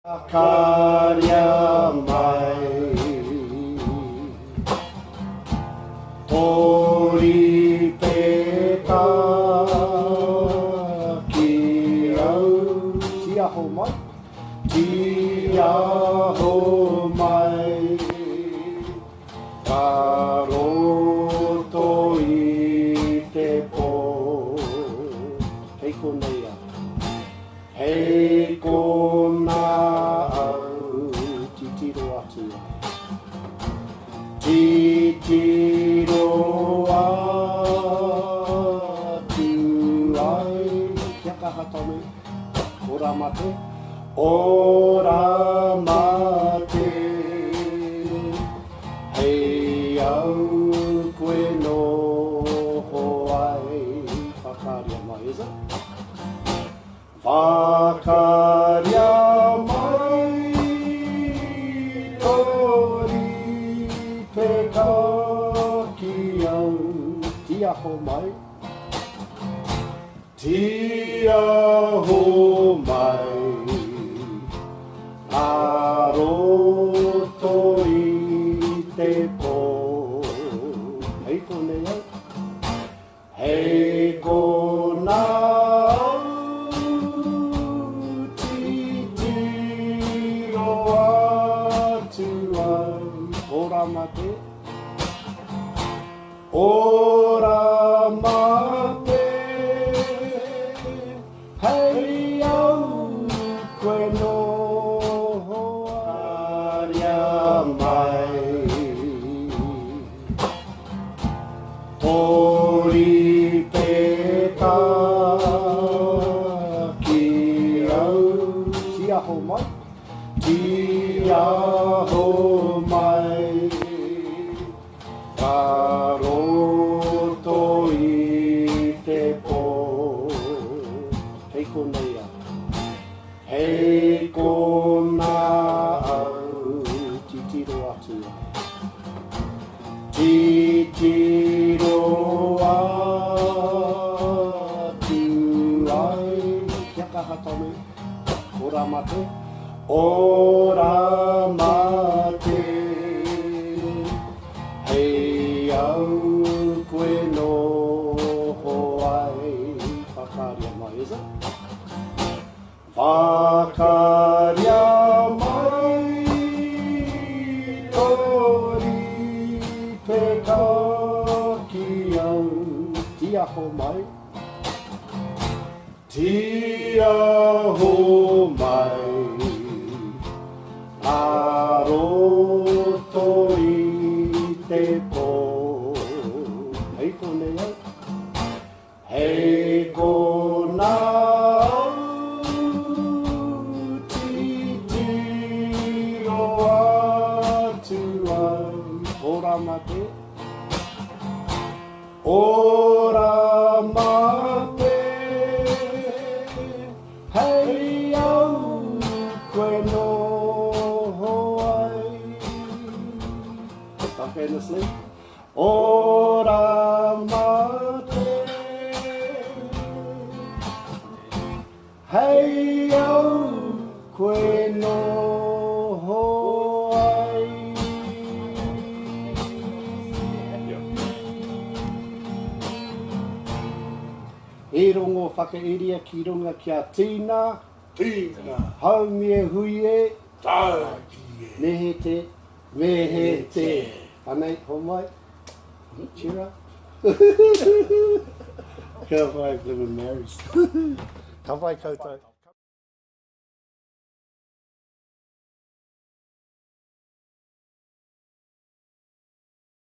Karya mai tori peta ki au tia ho mai tia ho mai ka roto i te po hei konei a hei kona au titiro atu titiro atu ai kia kahatame ora mate hei au koe no ho ai whakaria mai eza whakaria mai tori peka ki au tia ho mai tia ho mai a roto i te po hei konei au hei kona titiro atu ai ora mate hei au koe no mai tori peta ki au tia ho mai tia ho mai ka roto i te po hei konei a hei kona titiro atu titiro atu ai kia kahatame ora mate hei au koe no ho ai whakaria mai eza whakaria mai tori peka ki au tia ho mai tia ho mai a roto i te po hei konei au hei kona titiro atu ai ora mate hei au koe no ho ai stuck in the sleep ora mate hei au koe no ho ai e rongo whakairia ki runga kia tīna haumi e hui e nehe te mehe te anei ho mai chira ka whai Blue Marys ka whai koutou